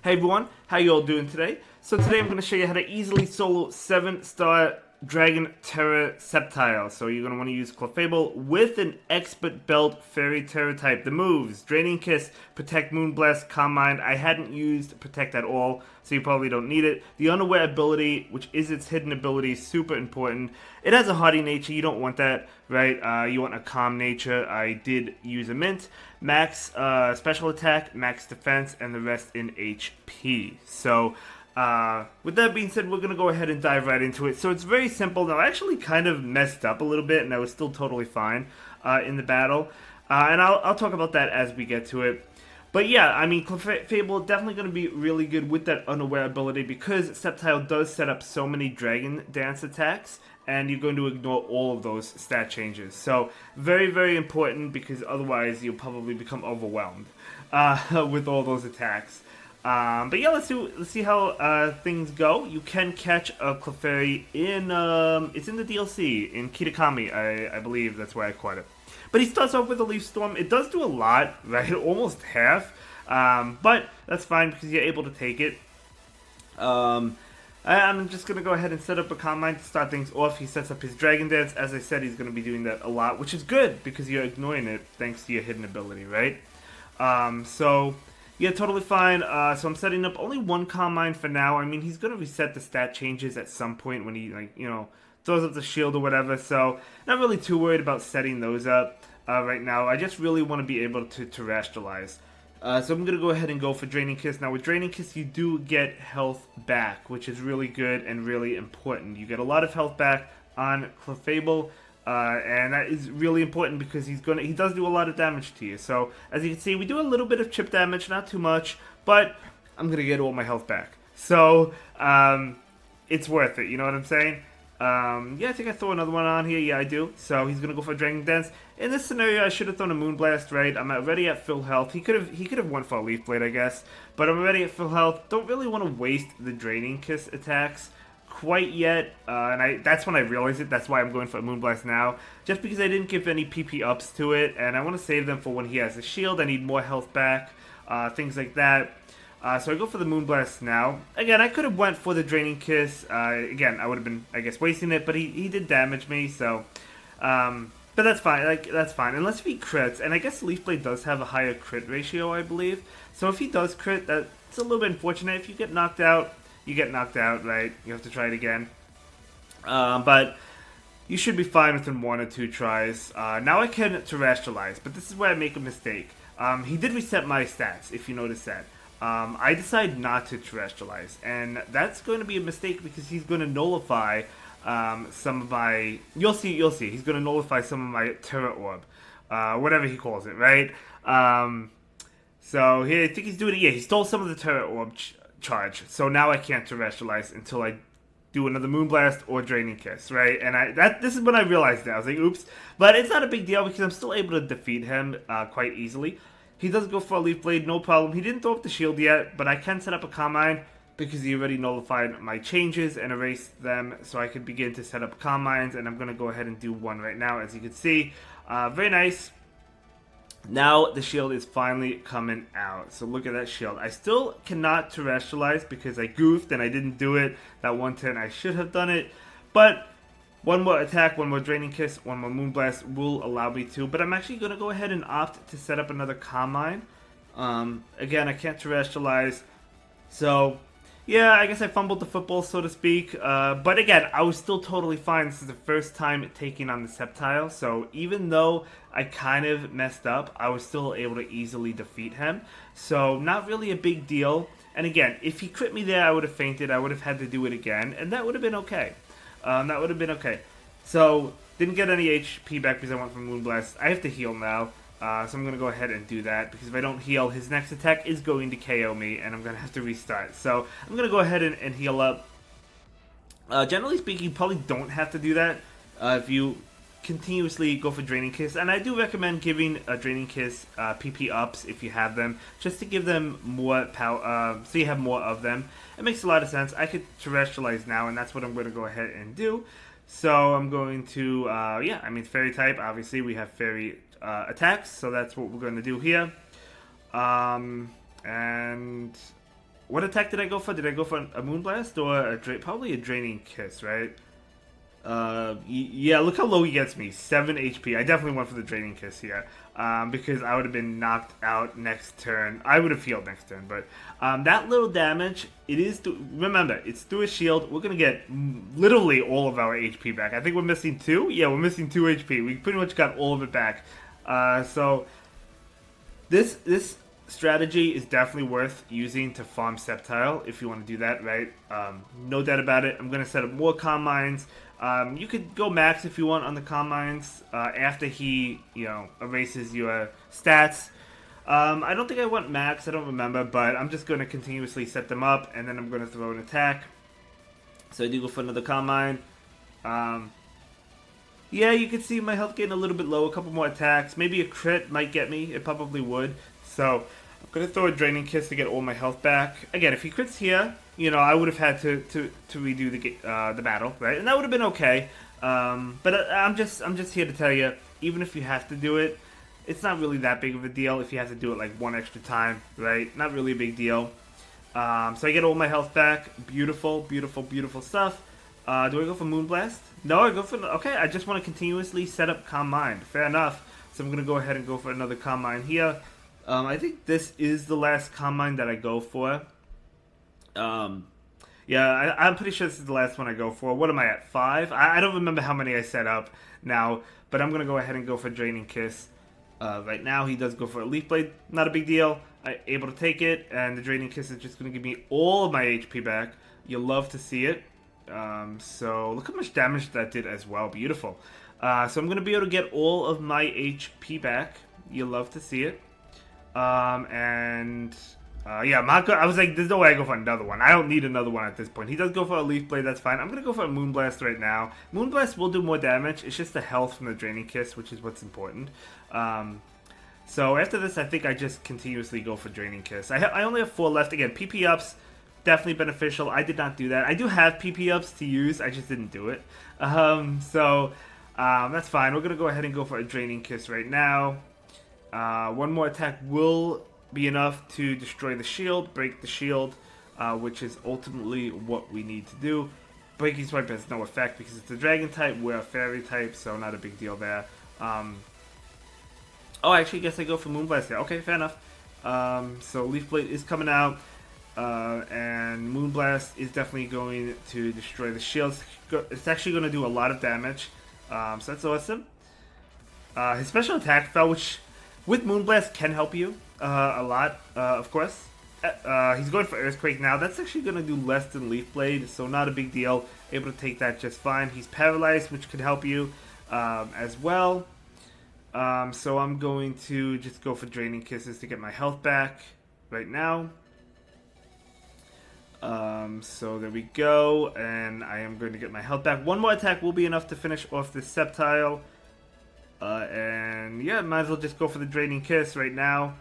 Hey everyone, how you all doing today? So today I'm going to show you how to easily solo 7-star Dragon Tera Sceptile. So you're going to want to use Clefable with an Expert Belt Fairy Terra type. The moves: Draining Kiss, Protect, Moonblast, Calm Mind. I hadn't used Protect at all, so you probably don't need it. The Unaware ability, which is its hidden ability, is super important. It has a hardy nature, you don't want that, right? You want a calm nature. I did use a Mint. Max special attack, max defense, and the rest in HP. So with that being said, we're going to go ahead and dive right into it. So it's very simple. Now, I actually kind of messed up a little bit, and I was still totally fine in the battle. And I'll talk about that as we get to it. But yeah, I mean, Clefable definitely going to be really good with that Unaware ability because Sceptile does set up so many Dragon Dance attacks, and you're going to ignore all of those stat changes. So very, very important because otherwise you'll probably become overwhelmed with all those attacks. But yeah, let's see how things go. You can catch a Clefairy in it's in the DLC in Kitakami, I believe that's where I caught it. But he starts off with a Leaf Storm. It does do a lot, right? Almost half. But that's fine because you're able to take it. I'm just going to go ahead and set up a Calm Mind to start things off. He sets up his Dragon Dance. As I said, he's going to be doing that a lot, which is good because you're ignoring it thanks to your hidden ability, right? So yeah, totally fine. So I'm setting up only one Calm Mind for now. I mean, he's going to reset the stat changes at some point when he, throws up the shield or whatever. So not really too worried about setting those up right now. I just really want to be able to terrestrialize. So I'm going to go ahead and go for Draining Kiss. Now with Draining Kiss, you do get health back, which is really good and really important. You get a lot of health back on Clefable. And that is really important because he does do a lot of damage to you. So as you can see, we do a little bit of chip damage, not too much, but I'm gonna get all my health back. So it's worth it. You know what I'm saying? Yeah, I think I throw another one on here. Yeah, I do. So he's gonna go for Dragon Dance. In this scenario, I should have thrown a Moonblast, right? I'm already at full health. He could have won for a Leaf Blade, I guess, but I'm already at full health. Don't really want to waste the Draining Kiss attacks quite yet, and that's when I realized it. That's why I'm going for a Moonblast now, just because I didn't give any PP ups to it, and I want to save them for when he has a shield. I need more health back, things like that. So I go for the Moonblast now. Again, I could have went for the Draining Kiss. Again, I would have been, I guess, wasting it, but he did damage me, so but that's fine. That's fine, unless if he crits, and I guess Leaf Blade does have a higher crit ratio, I believe. So if he does crit, that's a little bit unfortunate. If you get knocked out, you get knocked out, right? You have to try it again. But you should be fine within 1 or 2 tries. Now I can terrestrialize, but this is where I make a mistake. He did reset my stats, if you notice that. I decide not to terrestrialize, and that's going to be a mistake because he's going to nullify some of my... You'll see. He's going to nullify some of my Terra Orb. Whatever he calls it, right? So here, I think he's doing it. Yeah, he stole some of the Terra Orb charge, so now I can't terrestrialize until I do another Moonblast or Draining Kiss, right? And this is when I realized that. I was like, oops. But it's not a big deal because I'm still able to defeat him quite easily. He does go for a Leaf Blade, no problem. He didn't throw up the shield yet, but I can set up a Calm Mind because he already nullified my changes and erased them, so I can begin to set up Calm Minds, and I'm going to go ahead and do one right now, as you can see. Very nice. Now the shield is finally coming out. So look at that shield. I still cannot terrestrialize because I goofed and I didn't do it. That one turn I should have done it. But one more attack, one more Draining Kiss, one more Moonblast will allow me to. But I'm actually going to go ahead and opt to set up another Calm Mind. Again, I can't terrestrialize. So yeah, I guess I fumbled the football, so to speak. But again, I was still totally fine. This is the first time taking on the Sceptile. So even though I kind of messed up, I was still able to easily defeat him. So not really a big deal. And again, if he crit me there, I would have fainted. I would have had to do it again. And that would have been okay. So didn't get any HP back because I went for Moonblast. I have to heal now. So I'm going to go ahead and do that, because if I don't heal, his next attack is going to KO me, and I'm going to have to restart. So I'm going to go ahead and heal up. Generally speaking, you probably don't have to do that if you continuously go for Draining Kiss. And I do recommend giving a Draining Kiss PP ups if you have them, just to give them more power, so you have more of them. It makes a lot of sense. I could terrestrialize now, and that's what I'm going to go ahead and do. So I'm going to, yeah, I mean, Fairy type, obviously we have Fairy attacks, so that's what we're going to do here. And what attack did I go for? Did I go for a Moonblast or probably a Draining Kiss, right? Yeah, look how low he gets me. 7 HP. I definitely went for the Draining Kiss here. Because I would have been knocked out next turn. I would have healed next turn, but that little damage, it is, remember, it's through a shield. We're going to get literally all of our HP back. I think we're missing 2. Yeah, we're missing 2 HP. We pretty much got all of it back. So, this strategy is definitely worth using to farm Sceptile if you want to do that, right? No doubt about it. I'm going to set up more Calm Minds. You could go max if you want on the Calm Minds after he, erases your stats. I don't think I went max, I don't remember, but I'm just going to continuously set them up, and then I'm going to throw an attack. So I do go for another Calm Mind. Yeah, you can see my health getting a little bit low, a couple more attacks. Maybe a crit might get me, it probably would. So I'm going to throw a Draining Kiss to get all my health back. Again, if he crits here, I would have had to redo the battle, right? And that would have been okay. But I'm just here to tell you, even if you have to do it, it's not really that big of a deal if you have to do it like one extra time, right? Not really a big deal. So I get all my health back. Beautiful, beautiful, beautiful stuff. Do I go for Moonblast? No, I go for... Okay, I just want to continuously set up Calm Mind. Fair enough. So I'm going to go ahead and go for another Calm Mind here. I think this is the last Calm Mind that I go for. Yeah, I'm pretty sure this is the last one I go for. What am I at? 5? I don't remember how many I set up now, but I'm going to go ahead and go for Draining Kiss. Right now, he does go for a Leaf Blade. Not a big deal. I'm able to take it, and the Draining Kiss is just going to give me all of my HP back. You'll love to see it. So look how much damage that did as well. Beautiful. So I'm going to be able to get all of my HP back. You'll love to see it. Yeah, Mako, I was like, there's no way I go for another one. I don't need another one at this point. He does go for a Leaf Blade, that's fine. I'm going to go for a Moonblast right now. Moonblast will do more damage. It's just the health from the Draining Kiss, which is what's important. So after this, I think I just continuously go for Draining Kiss. I only have 4 left. Again, PP ups, definitely beneficial. I did not do that. I do have PP ups to use. I just didn't do it. That's fine. We're going to go ahead and go for a Draining Kiss right now. One more attack will be enough to destroy the shield, break the shield, which is ultimately what we need to do. Breaking Swipe has no effect because it's a dragon type, we're a fairy type, so not a big deal there. I actually guess I go for Moonblast here. Okay, fair enough. So Leaf Blade is coming out, and Moonblast is definitely going to destroy the shields. It's actually going to do a lot of damage, so that's awesome. His special attack fell, which with Moonblast can help you a lot, of course. He's going for Earthquake now. That's actually going to do less than Leaf Blade, so not a big deal. Able to take that just fine. He's paralyzed, which could help you as well. So I'm going to just go for Draining Kisses to get my health back right now. So there we go, and I am going to get my health back. One more attack will be enough to finish off this Sceptile. And yeah, might as well just go for the Draining Kiss right now.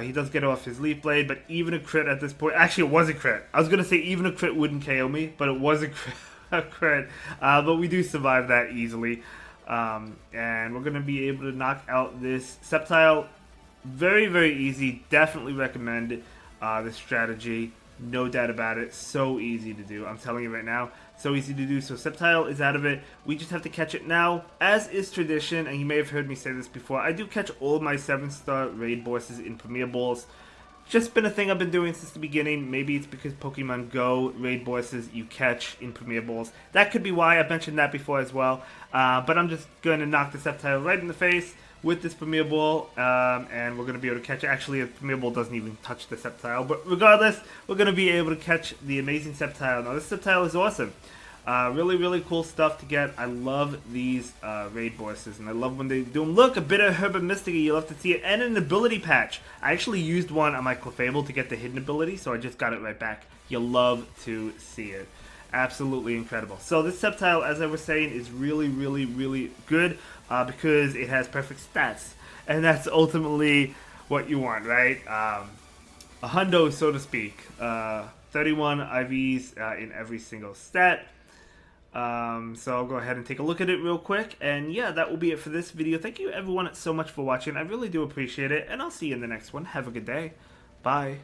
He does get off his Leaf Blade, but even a crit at this point... Actually, it was a crit. I was going to say even a crit wouldn't KO me, but it was a crit. But we do survive that easily. And we're going to be able to knock out this Sceptile. Very, very easy. Definitely recommend this strategy. No doubt about it. So easy to do. I'm telling you right now. So easy to do. So Sceptile is out of it. We just have to catch it now. As is tradition, and you may have heard me say this before, I do catch all my 7-star raid bosses in Premier Balls. Just been a thing I've been doing since the beginning. Maybe it's because Pokemon Go raid bosses you catch in Premier Balls. That could be why. I've mentioned that before as well. But I'm just going to knock the Sceptile right in the face with this Premier Ball, and we're going to be able to catch it. Actually, the Premier Ball doesn't even touch the Sceptile, but regardless, we're going to be able to catch the amazing Sceptile. Now, this Sceptile is awesome. Really, really cool stuff to get. I love these raid bosses, and I love when they do them. Look, a bit of Herba Mystica, you love to see it, and an ability patch. I actually used one on my Clefable to get the hidden ability, so I just got it right back. You'll love to see it. Absolutely incredible. So this Sceptile, as I was saying, is really, really, really good because it has perfect stats. And that's ultimately what you want, right? A hundo, so to speak. 31 IVs in every single stat. So I'll go ahead and take a look at it real quick. And yeah, that will be it for this video. Thank you everyone so much for watching. I really do appreciate it. And I'll see you in the next one. Have a good day. Bye.